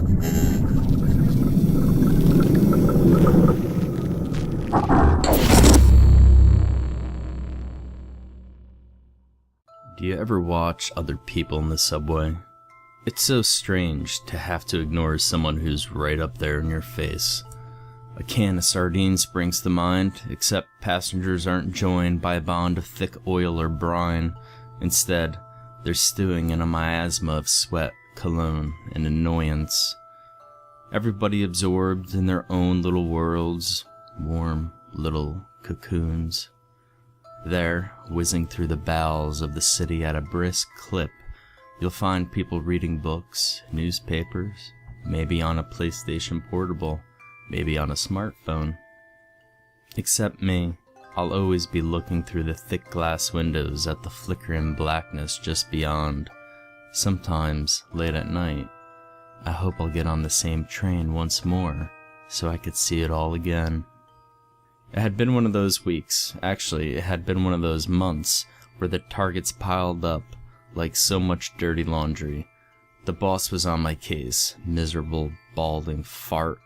Do you ever watch other people in the subway? It's so strange to have to ignore someone who's right up there in your face. A can of sardines springs to mind, except passengers aren't joined by a bond of thick oil or brine. Instead, they're stewing in a miasma of sweat, cologne, and annoyance. Everybody absorbed in their own little worlds, warm little cocoons. There, whizzing through the bowels of the city at a brisk clip, you'll find people reading books, newspapers, maybe on a PlayStation Portable, maybe on a smartphone. Except me, I'll always be looking through the thick glass windows at the flickering blackness just beyond. Sometimes, late at night, I hope I'll get on the same train once more, so I could see it all again. It had been one of those weeks, actually, it had been one of those months, where the targets piled up like so much dirty laundry. The boss was on my case, miserable, balding fart,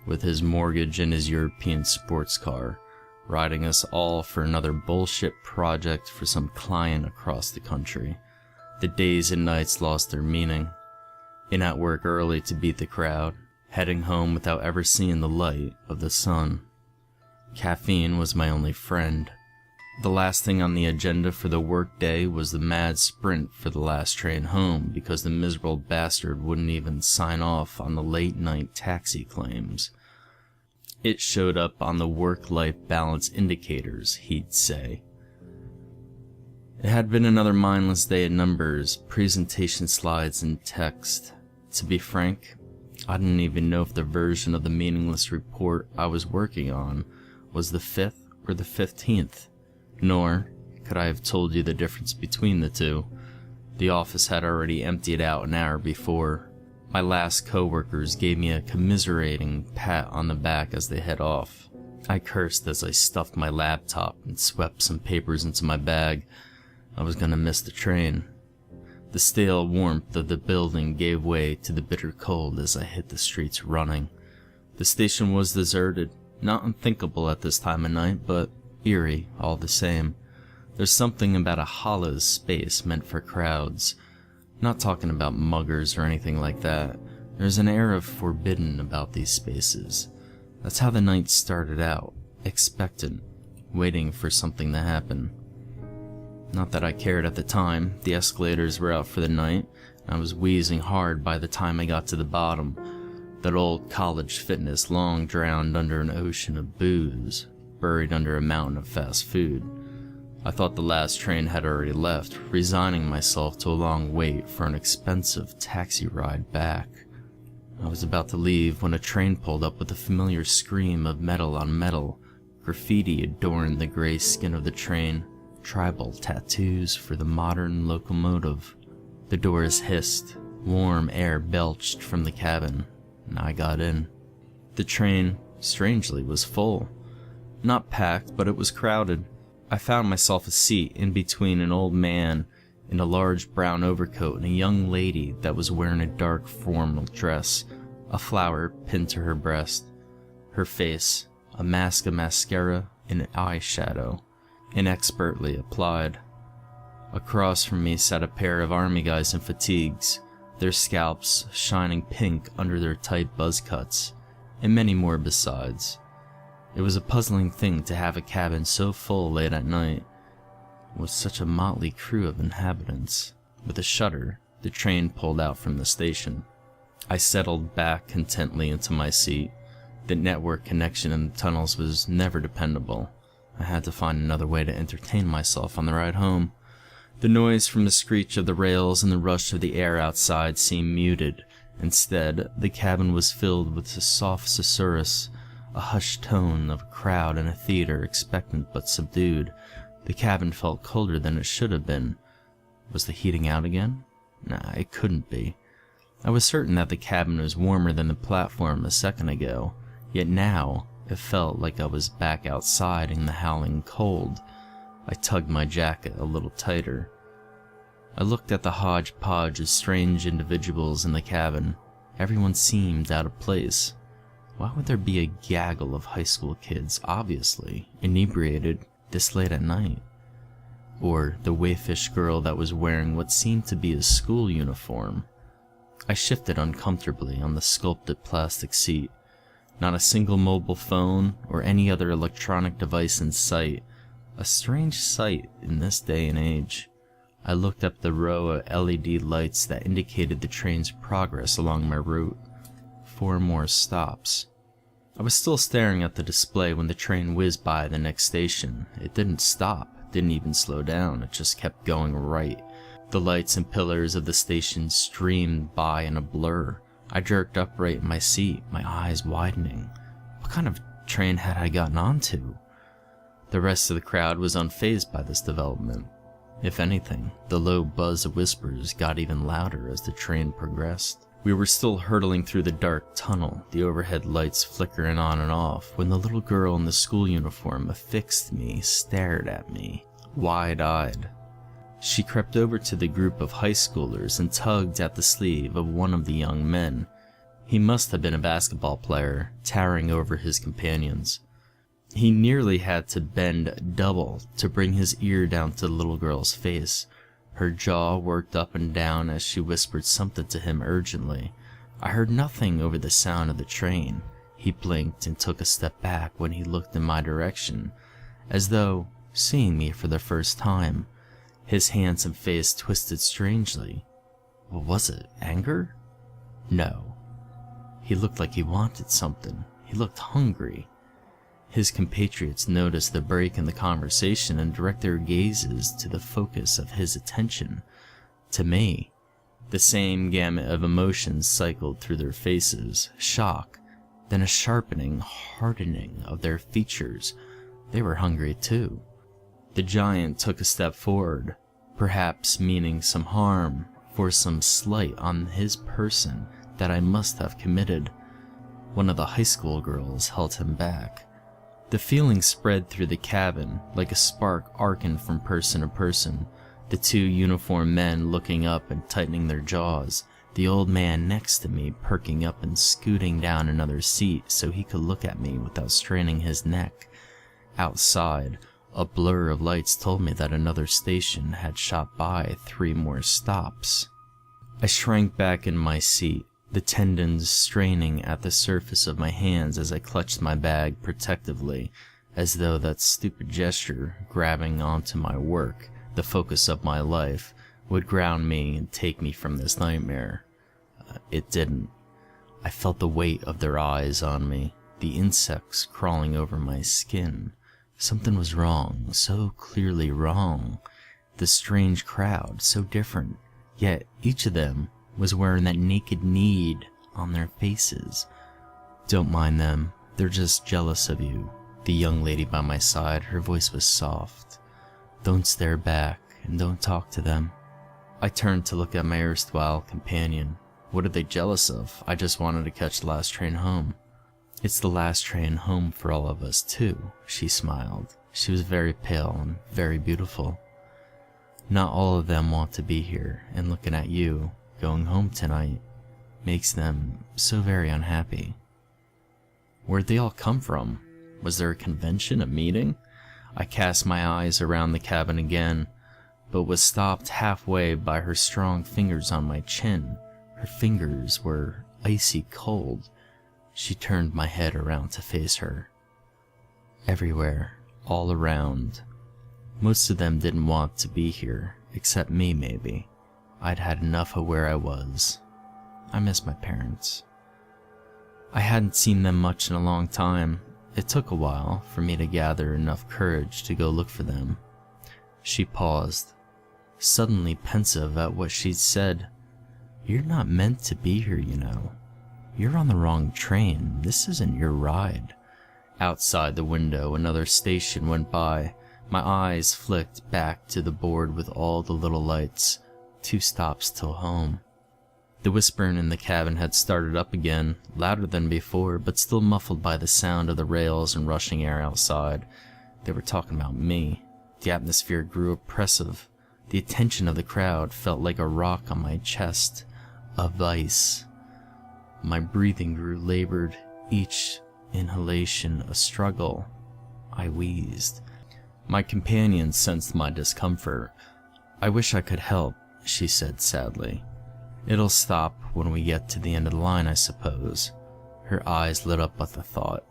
with his mortgage and his European sports car, riding us all for another bullshit project for some client across the country. The days and nights lost their meaning. In at work early to beat the crowd, heading home without ever seeing the light of the sun. Caffeine was my only friend. The last thing on the agenda for the work day was the mad sprint for the last train home because the miserable bastard wouldn't even sign off on the late night taxi claims. It showed up on the work-life balance indicators, he'd say. It had been another mindless day of numbers, presentation slides, and text. To be frank, I didn't even know if the version of the meaningless report I was working on was the 5th or the 15th, nor could I have told you the difference between the two. The office had already emptied out an hour before. My last co-workers gave me a commiserating pat on the back as they head off. I cursed as I stuffed my laptop and swept some papers into my bag. I was gonna miss the train. The stale warmth of the building gave way to the bitter cold as I hit the streets running. The station was deserted. Not unthinkable at this time of night, but eerie all the same. There's something about a hollow space meant for crowds. Not talking about muggers or anything like that. There's an air of forbidden about these spaces. That's how the night started out, expectant, waiting for something to happen. Not that I cared at the time. The escalators were out for the night, and I was wheezing hard by the time I got to the bottom. That old college fitness long drowned under an ocean of booze, buried under a mountain of fast food. I thought the last train had already left, resigning myself to a long wait for an expensive taxi ride back. I was about to leave when a train pulled up with a familiar scream of metal on metal. Graffiti adorned the gray skin of the train, tribal tattoos for the modern locomotive. The doors hissed, warm air belched from the cabin. And I got in. The train, strangely, was full. Not packed, but it was crowded. I found myself a seat in between an old man in a large brown overcoat and a young lady that was wearing a dark formal dress, a flower pinned to her breast. Her face, a mask of mascara and eyeshadow, inexpertly applied. Across from me sat a pair of army guys in fatigues, their scalps shining pink under their tight buzz cuts, and many more besides. It was a puzzling thing to have a cabin so full late at night, with such a motley crew of inhabitants. With a shudder, the train pulled out from the station. I settled back contentedly into my seat. The network connection in the tunnels was never dependable. I had to find another way to entertain myself on the ride home. The noise from the screech of the rails and the rush of the air outside seemed muted. Instead, the cabin was filled with a soft susurrus, a hushed tone of a crowd in a theater, expectant but subdued. The cabin felt colder than it should have been. Was the heating out again? Nah, it couldn't be. I was certain that the cabin was warmer than the platform a second ago, yet now it felt like I was back outside in the howling cold. I tugged my jacket a little tighter. I looked at the hodgepodge of strange individuals in the cabin. Everyone seemed out of place. Why would there be a gaggle of high school kids, obviously inebriated, this late at night? Or the waifish girl that was wearing what seemed to be a school uniform. I shifted uncomfortably on the sculpted plastic seat. Not a single mobile phone or any other electronic device in sight. A strange sight in this day and age. I looked up the row of LED lights that indicated the train's progress along my route. 4 more stops. I was still staring at the display when the train whizzed by the next station. It didn't stop, didn't even slow down, it just kept going right. The lights and pillars of the station streamed by in a blur. I jerked upright in my seat, my eyes widening. What kind of train had I gotten onto? The rest of the crowd was unfazed by this development. If anything, the low buzz of whispers got even louder as the train progressed. We were still hurtling through the dark tunnel, the overhead lights flickering on and off, when the little girl in the school uniform affixed me, stared at me, wide-eyed. She crept over to the group of high schoolers and tugged at the sleeve of one of the young men. He must have been a basketball player, towering over his companions. He nearly had to bend double to bring his ear down to the little girl's face. Her jaw worked up and down as she whispered something to him urgently. I heard nothing over the sound of the train. He blinked and took a step back when he looked in my direction, as though seeing me for the first time. His hands and face twisted strangely. What was it? Anger? No. He looked like he wanted something. He looked hungry. His compatriots noticed the break in the conversation and direct their gazes to the focus of his attention, to me. The same gamut of emotions cycled through their faces, shock, then a sharpening, hardening of their features. They were hungry too. The giant took a step forward, perhaps meaning some harm for some slight on his person that I must have committed. One of the high school girls held him back. The feeling spread through the cabin like a spark arcing from person to person. The 2 uniformed men looking up and tightening their jaws. The old man next to me perking up and scooting down another seat so he could look at me without straining his neck. Outside, a blur of lights told me that another station had shot by 3 more stops. I shrank back in my seat, the tendons straining at the surface of my hands as I clutched my bag protectively, as though that stupid gesture, grabbing onto my work, the focus of my life, would ground me and take me from this nightmare. It didn't. I felt the weight of their eyes on me, the insects crawling over my skin. Something was wrong, so clearly wrong. The strange crowd, so different, yet each of them was wearing that naked need on their faces. Don't mind them, they're just jealous of you. The young lady by my side, her voice was soft. Don't stare back, and don't talk to them. I turned to look at my erstwhile companion. What are they jealous of? I just wanted to catch the last train home. It's the last train home for all of us, too, she smiled. She was very pale and very beautiful. Not all of them want to be here, and looking at you, going home tonight, makes them so very unhappy. Where'd they all come from? Was there a convention, a meeting? I cast my eyes around the cabin again, but was stopped halfway by her strong fingers on my chin. Her fingers were icy cold. She turned my head around to face her. Everywhere, all around. Most of them didn't want to be here, except me maybe. I'd had enough of where I was. I miss my parents. I hadn't seen them much in a long time. It took a while for me to gather enough courage to go look for them. She paused, suddenly pensive at what she'd said. You're not meant to be here, you know. You're on the wrong train. This isn't your ride. Outside the window, another station went by. My eyes flicked back to the board with all the little lights. 2 stops till home. The whispering in the cabin had started up again, louder than before, but still muffled by the sound of the rails and rushing air outside. They were talking about me. The atmosphere grew oppressive. The attention of the crowd felt like a rock on my chest, of ice. My breathing grew labored, each inhalation a struggle. I wheezed. My companion sensed my discomfort. "I wish I could help," she said sadly. "It'll stop when we get to the end of the line, I suppose." Her eyes lit up at the thought.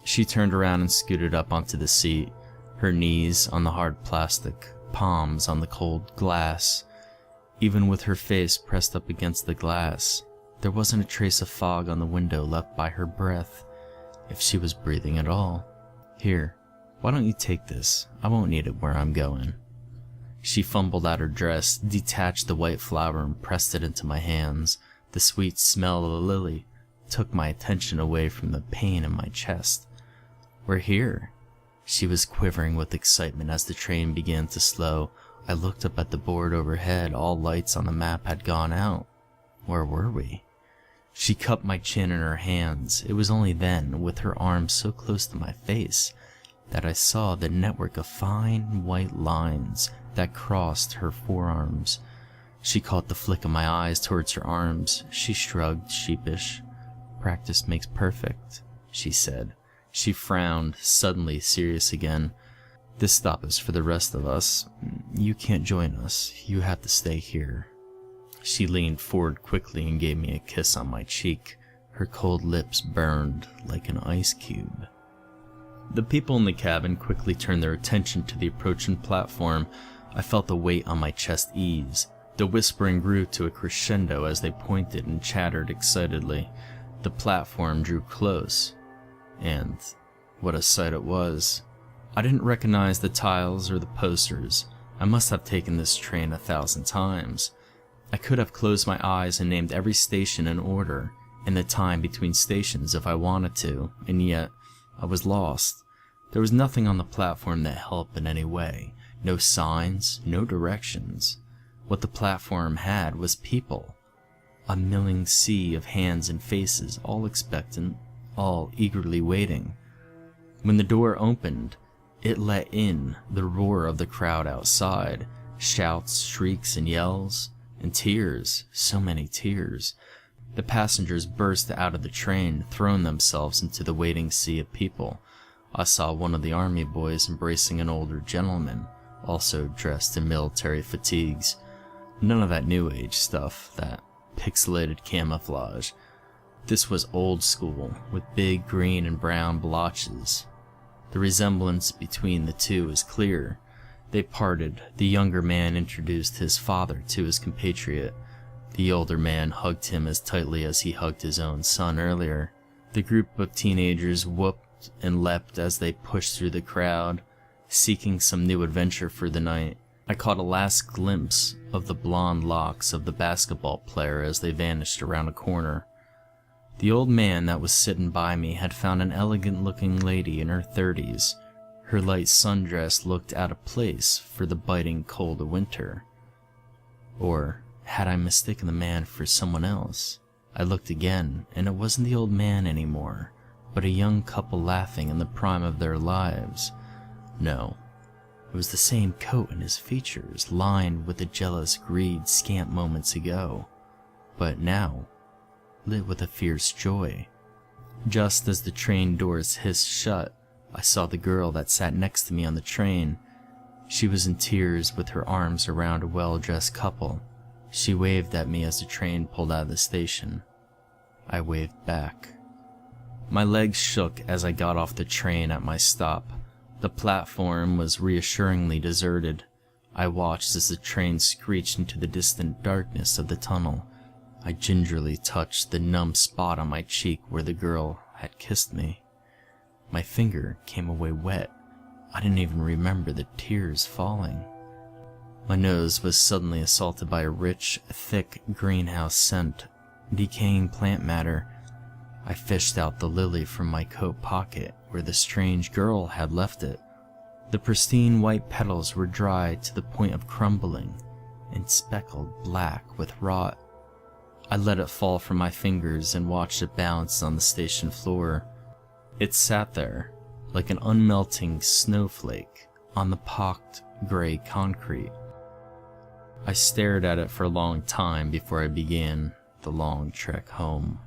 She turned around and scooted up onto the seat, her knees on the hard plastic, palms on the cold glass. Even with her face pressed up against the glass, there wasn't a trace of fog on the window left by her breath, if she was breathing at all. "Here, why don't you take this? I won't need it where I'm going." She fumbled out her dress, detached the white flower and pressed it into my hands. The sweet smell of the lily took my attention away from the pain in my chest. "We're here." She was quivering with excitement as the train began to slow. I looked up at the board overhead. All lights on the map had gone out. Where were we? She cupped my chin in her hands. It was only then, with her arms so close to my face, that I saw the network of fine white lines that crossed her forearms. She caught the flick of my eyes towards her arms. She shrugged, sheepish. "Practice makes perfect," she said. She frowned, suddenly serious again. "This stop is for the rest of us. You can't join us. You have to stay here." She leaned forward quickly and gave me a kiss on my cheek. Her cold lips burned like an ice cube. The people in the cabin quickly turned their attention to the approaching platform. I felt the weight on my chest ease. The whispering grew to a crescendo as they pointed and chattered excitedly. The platform drew close, and what a sight it was. I didn't recognize the tiles or the posters. I must have taken this train 1,000 times. I could have closed my eyes and named every station in order, and the time between stations if I wanted to, and yet I was lost. There was nothing on the platform that helped in any way. No signs, no directions. What the platform had was people. A milling sea of hands and faces, all expectant, all eagerly waiting. When the door opened, it let in the roar of the crowd outside, shouts, shrieks, and yells, and tears, so many tears. The passengers burst out of the train, throwing themselves into the waiting sea of people. I saw one of the army boys embracing an older gentleman, also dressed in military fatigues. None of that new age stuff, that pixelated camouflage. This was old school, with big green and brown blotches. The resemblance between the two is clear. They parted. The younger man introduced his father to his compatriot. The older man hugged him as tightly as he hugged his own son earlier. The group of teenagers whooped and leapt as they pushed through the crowd, seeking some new adventure for the night. I caught a last glimpse of the blonde locks of the basketball player as they vanished around a corner. The old man that was sitting by me had found an elegant-looking lady in her 30s. Her light sundress looked out of place for the biting cold of winter. Or had I mistaken the man for someone else? I looked again, and it wasn't the old man anymore, but a young couple laughing in the prime of their lives. No, it was the same coat and his features, lined with the jealous greed scant moments ago, but now lit with a fierce joy. Just as the train doors hissed shut, I saw the girl that sat next to me on the train. She was in tears with her arms around a well-dressed couple. She waved at me as the train pulled out of the station. I waved back. My legs shook as I got off the train at my stop. The platform was reassuringly deserted. I watched as the train screeched into the distant darkness of the tunnel. I gingerly touched the numb spot on my cheek where the girl had kissed me. My finger came away wet. I didn't even remember the tears falling. My nose was suddenly assaulted by a rich, thick greenhouse scent, decaying plant matter. I fished out the lily from my coat pocket where the strange girl had left it. The pristine white petals were dry to the point of crumbling and speckled black with rot. I let it fall from my fingers and watched it bounce on the station floor. It sat there, like an unmelting snowflake, on the pocked gray concrete. I stared at it for a long time before I began the long trek home.